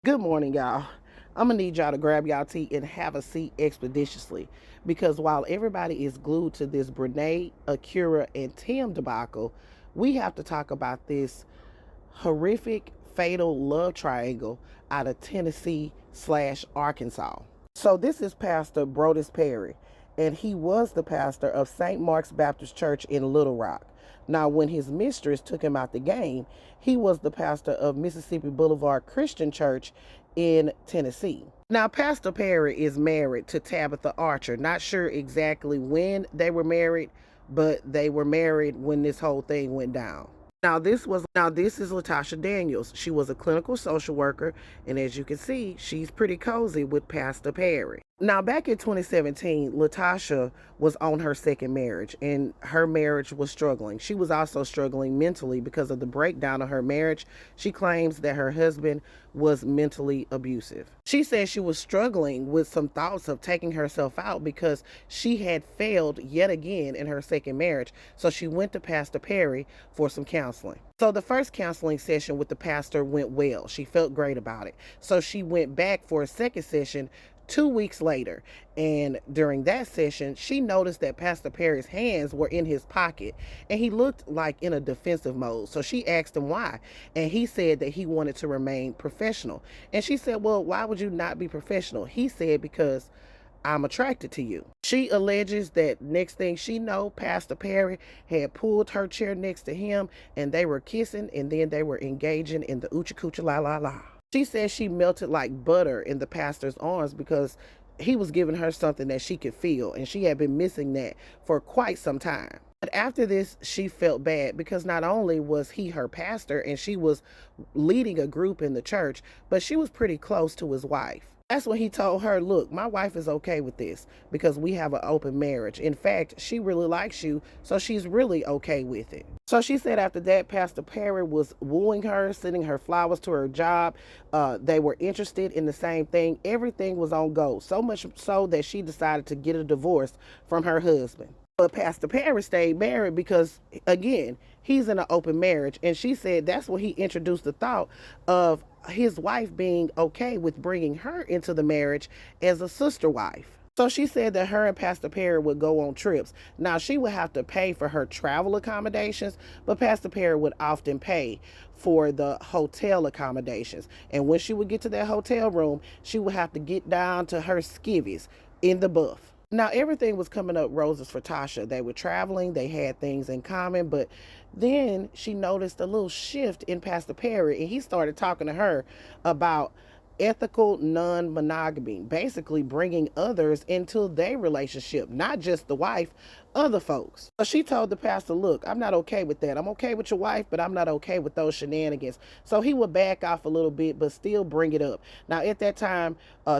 Good morning, y'all. I'm gonna need y'all to grab y'all tea and have a seat expeditiously because while everybody is glued to this Brene, Akira, and Tim debacle, we have to talk about this horrific, fatal love triangle out of Tennessee slash Arkansas. So this is Pastor Brodes Perry, and he was the pastor of St. Mark's Baptist Church in Little Rock. Now, when his mistress took him out the game, he was the pastor of Mississippi Boulevard Christian Church in Tennessee. Now, Pastor Perry is married to Tabitha Archer. Not sure exactly when they were married, but they were married when this whole thing went down. Now this is Latoshia Daniels. She was a clinical social worker, and as you can see, she's pretty cozy with Pastor Perry. Now, back in 2017, Latasha was on her second marriage, and her marriage was struggling. She was also struggling mentally because of the breakdown of her marriage. She claims that her husband was mentally abusive. She says she was struggling with some thoughts of taking herself out because she had failed yet again in her second marriage. So she went to Pastor Perry for some counseling. So the first counseling session with the pastor went well. She felt great about it. So she went back for a second session 2 weeks later. And during that session, she noticed that Pastor Perry's hands were in his pocket and he looked like in a defensive mode. So she asked him why. And he said that he wanted to remain professional. And she said, well, why would you not be professional? He said, because I'm attracted to you. She alleges that next thing she know, Pastor Perry had pulled her chair next to him and they were kissing and then they were engaging in the oochie coochie la la la. She says she melted like butter in the pastor's arms because he was giving her something that she could feel, and she had been missing that for quite some time. But after this, she felt bad because not only was he her pastor and she was leading a group in the church, but she was pretty close to his wife. That's when he told her, look, my wife is okay with this because we have an open marriage. In fact, she really likes you, so she's really okay with it. So she said after that, Pastor Perry was wooing her, sending her flowers to her job. They were interested in the same thing. Everything was on go, so much so that she decided to get a divorce from her husband. But Pastor Perry stayed married because, again, he's in an open marriage. And she said that's when he introduced the thought of his wife being okay with bringing her into the marriage as a sister wife. So she said that her and Pastor Perry would go on trips. Now, she would have to pay for her travel accommodations, but Pastor Perry would often pay for the hotel accommodations. And when she would get to that hotel room, she would have to get down to her skivvies in the buff. Now, everything was coming up roses for Tasha. They were traveling, they had things in common, but then she noticed a little shift in Pastor Perry, and he started talking to her about ethical non-monogamy, basically bringing others into their relationship, not just the wife, other folks. So she told the pastor, look, I'm not okay with that. I'm okay with your wife, but I'm not okay with those shenanigans. So he would back off a little bit, but still bring it up. Now, at that time,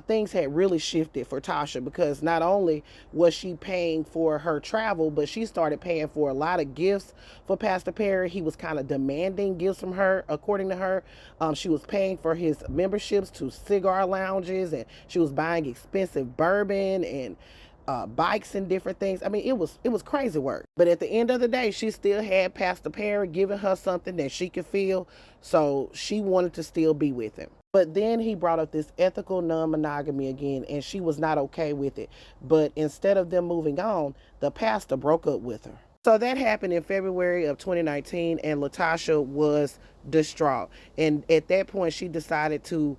things had really shifted for Tasha because not only was she paying for her travel, but she started paying for a lot of gifts for Pastor Perry. He was kind of demanding gifts from her, according to her. She was paying for his memberships to cigar lounges, and she was buying expensive bourbon and bikes and different things. I mean, it was crazy work. But at the end of the day, she still had Pastor Perry giving her something that she could feel, so she wanted to still be with him. But then he brought up this ethical non-monogamy again, and she was not okay with it. But instead of them moving on, the pastor broke up with her. So that happened in February of 2019, and Latasha was distraught. And at that point, she decided to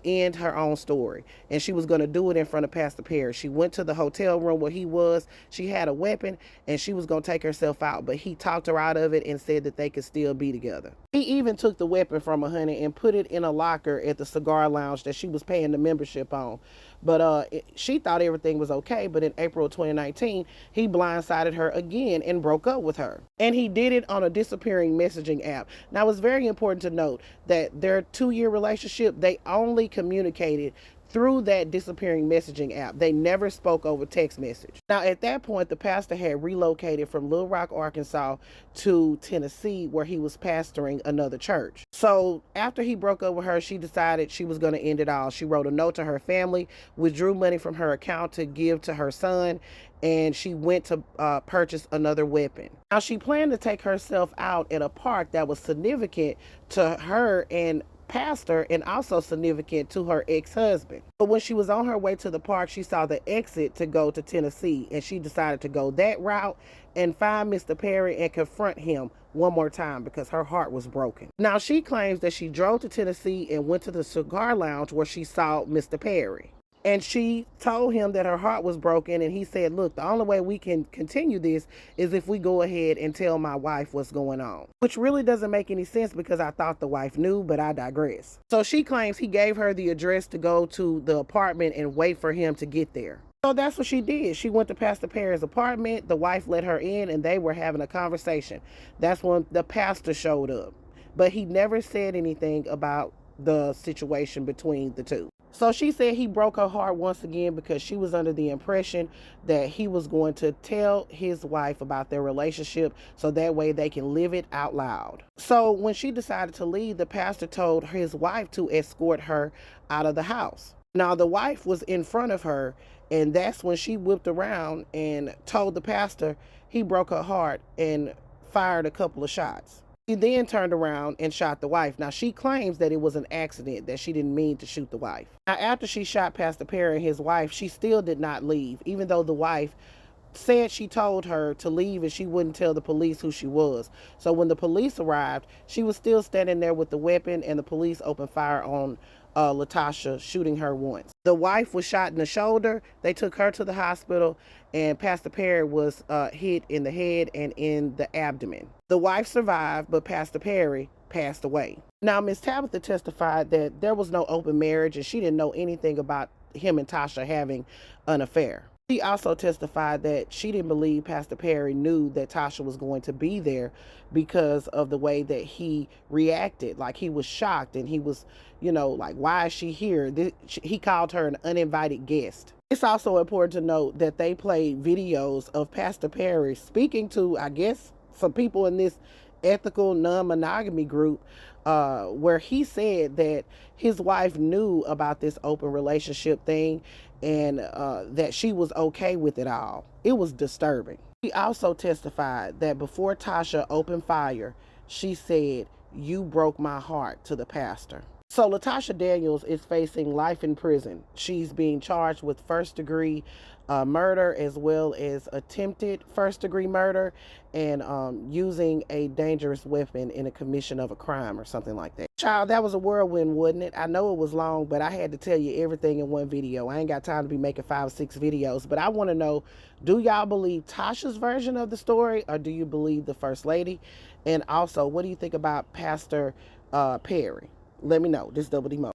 end her own story. And she was going to do it in front of Pastor Perry. She went to the hotel room where he was. She had a weapon, and she was going to take herself out. But he talked her out of it and said that they could still be together. He even took the weapon from her, honey, and put it in a locker at the cigar lounge that she was paying the membership on. But she thought everything was okay. But in April 2019, he blindsided her again and broke up with her. And he did it on a disappearing messaging app. Now, it's very important to note that their 2-year relationship, they only communicated through that disappearing messaging app. They never spoke over text message. Now, at that point, the pastor had relocated from Little Rock, Arkansas to Tennessee, where he was pastoring another church. So after he broke up with her, she decided she was going to end it all. She wrote a note to her family, withdrew money from her account to give to her son, and she went to purchase another weapon. Now, she planned to take herself out at a park that was significant to her and pastor and also significant to her ex-husband. But when she was on her way to the park, she saw the exit to go to Tennessee, and she decided to go that route and find Mr. Perry and confront him one more time because her heart was broken. Now, she claims that she drove to Tennessee and went to the cigar lounge where she saw Mr. Perry. And she told him that her heart was broken, and he said, look, the only way we can continue this is if we go ahead and tell my wife what's going on. Which really doesn't make any sense because I thought the wife knew, but I digress. So she claims he gave her the address to go to the apartment and wait for him to get there. So that's what she did. She went to Pastor Perry's apartment. The wife let her in, and they were having a conversation. That's when the pastor showed up. But he never said anything about the situation between the two. So she said he broke her heart once again because she was under the impression that he was going to tell his wife about their relationship so that way they can live it out loud. So when she decided to leave, the pastor told his wife to escort her out of the house. Now, the wife was in front of her, and that's when she whipped around and told the pastor he broke her heart and fired a couple of shots. He then turned around and shot the wife. Now, she claims that it was an accident, that she didn't mean to shoot the wife. Now, after she shot Pastor Perry and his wife, she still did not leave, even though the wife said she told her to leave and she wouldn't tell the police who she was. So when the police arrived, she was still standing there with the weapon, and the police opened fire on Latoshia, shooting her once. The wife was shot in the shoulder. They took her to the hospital, and Pastor Perry was hit in the head and in the abdomen. The wife survived, but Pastor Perry passed away. Now, Miss Tabitha testified that there was no open marriage and she didn't know anything about him and Tasha having an affair. She also testified that she didn't believe Pastor Perry knew that Tasha was going to be there because of the way that he reacted. Like, he was shocked and he was, like, why is she here? He called her an uninvited guest. It's also important to note that they played videos of Pastor Perry speaking to, I guess, some people in this ethical non-monogamy group where he said that his wife knew about this open relationship thing and that she was okay with it all. It was disturbing. He also testified that before Tasha opened fire, she said, "You broke my heart," to the pastor. So Latoshia Daniels is facing life in prison. She's being charged with first-degree murder as well as attempted first-degree murder and using a dangerous weapon in a commission of a crime or something like that. Child, that was a whirlwind, wasn't it? I know it was long, but I had to tell you everything in one video. I ain't got time to be making 5 or 6 videos, but I want to know, do y'all believe Tasha's version of the story, or do you believe the First Lady? And also, what do you think about Pastor Perry? Let me know. This is Double D Mo.